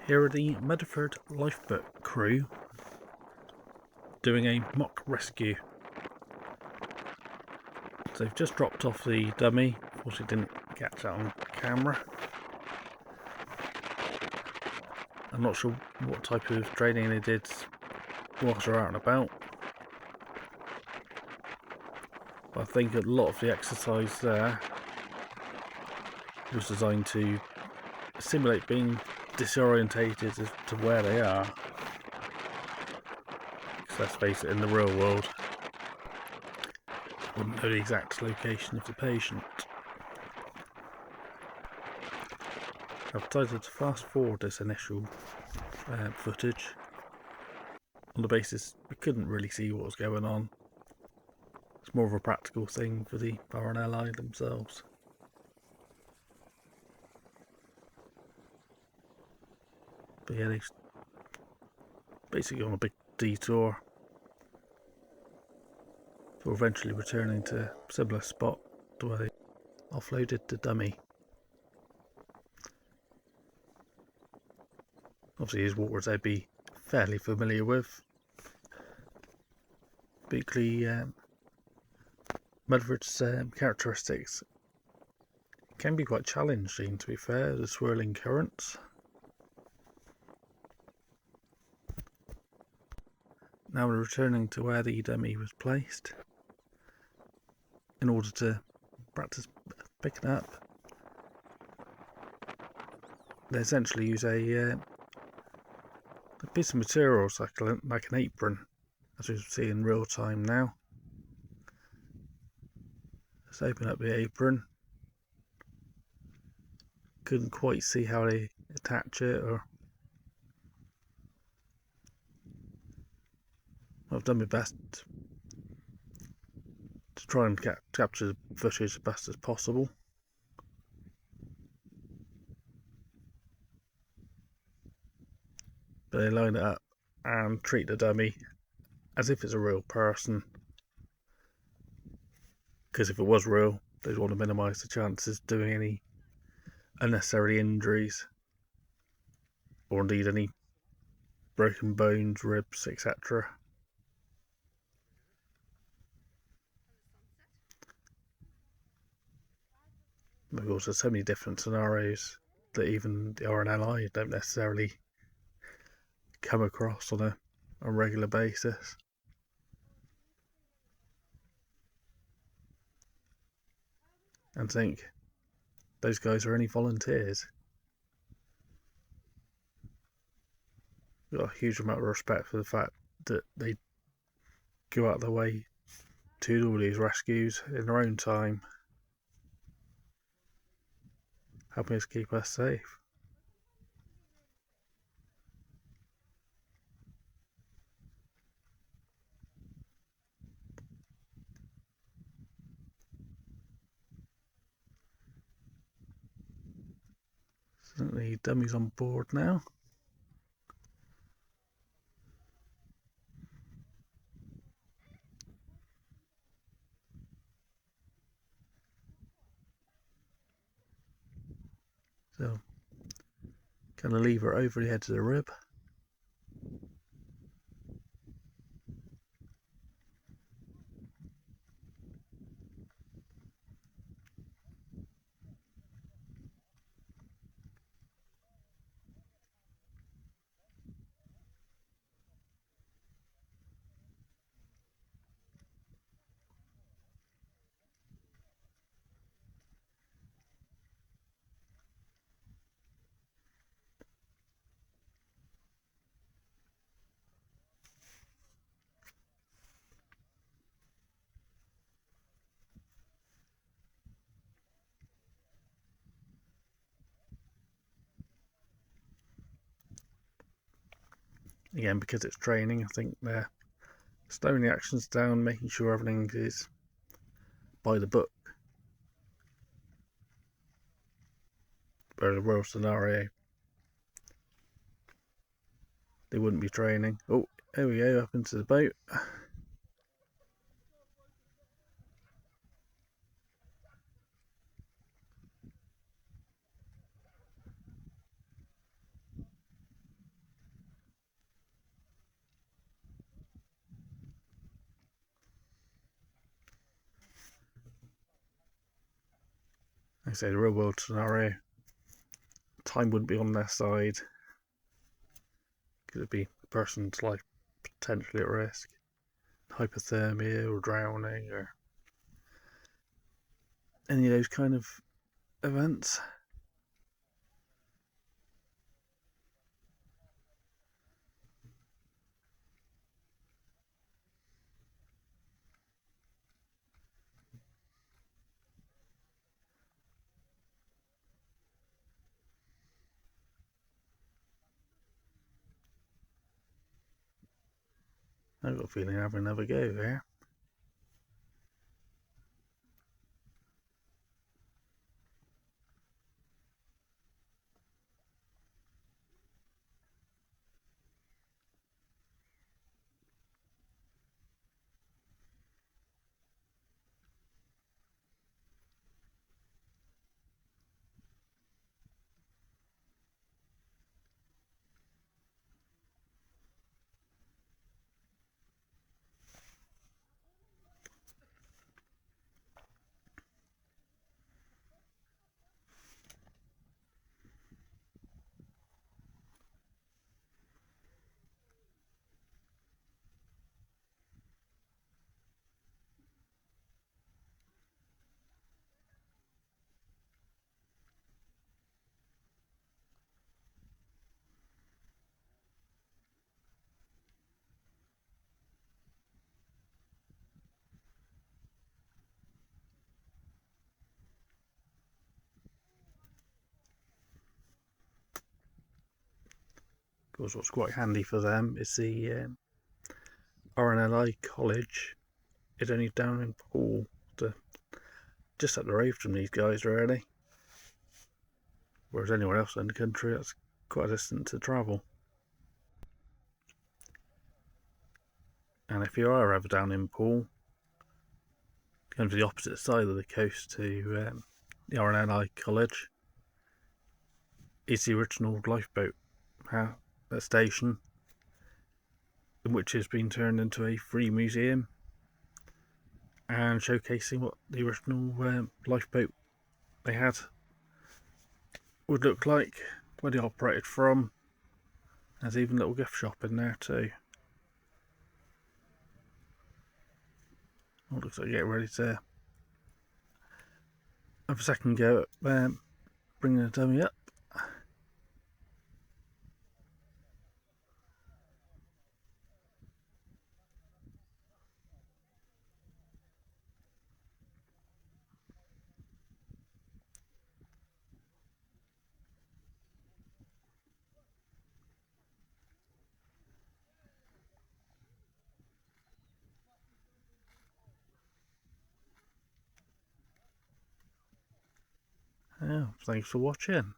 Here are the Mudeford Lifeboat crew doing a mock rescue. So they've just dropped off the dummy. Unfortunately didn't catch that on camera. I'm not sure what type of training they did whilst they're out and about. But I think a lot of the exercise there was designed to simulate being disorientated as to where they are. Because let's face it, in the real world, I wouldn't know the exact location of the patient. I've decided to fast forward this initial footage on the basis we couldn't really see what was going on. It's more of a practical thing for the RNLI themselves. But yeah, they basically on a big detour for eventually returning to a similar spot to where they offloaded the dummy. Obviously these waters they'd be fairly familiar with. Particularly Mudeford's characteristics can be quite challenging, to be fair, the swirling currents. Now we're returning to where the dummy was placed in order to practice picking up. They essentially use a piece of material like an apron, as we see in real time now. Let's open up the apron. Couldn't quite see how they attach it, or I've done my best to try and capture the footage as best as possible. But they line it up and treat the dummy as if it's a real person. Because if it was real, they'd want to minimise the chances of doing any unnecessary injuries, or indeed any broken bones, ribs, etc. Of course, there's so many different scenarios that even the RNLI don't necessarily come across on a regular basis. And think those guys are only volunteers. I've got a huge amount of respect for the fact that they go out of their way to do all these rescues in their own time, helping us keep us safe. So the dummy's on board now. So, kind of lever over the edge of the rib. Again, because it's training, I think they're slowing the actions down, making sure everything is by the book. But in a real scenario, they wouldn't be training. Oh, there we go, up into the boat. I say the real world scenario, time wouldn't be on their side. Could it be a person's life potentially at risk? Hypothermia or drowning or any of those kind of events. I've got a feeling I'll have another go there. Of course, what's quite handy for them is the RNLI college is only down in Poole, just up the road from these guys, really. Whereas anywhere else in the country, that's quite a distance to travel. And if you are ever down in Poole, going to the opposite side of the coast to the RNLI college is the original lifeboat station, which has been turned into a free museum and showcasing what the original lifeboat they had would look like, where they operated from. There's even a little gift shop in there too. Looks like getting ready to have a second go at bringing the dummy up. Yeah, thanks for watching.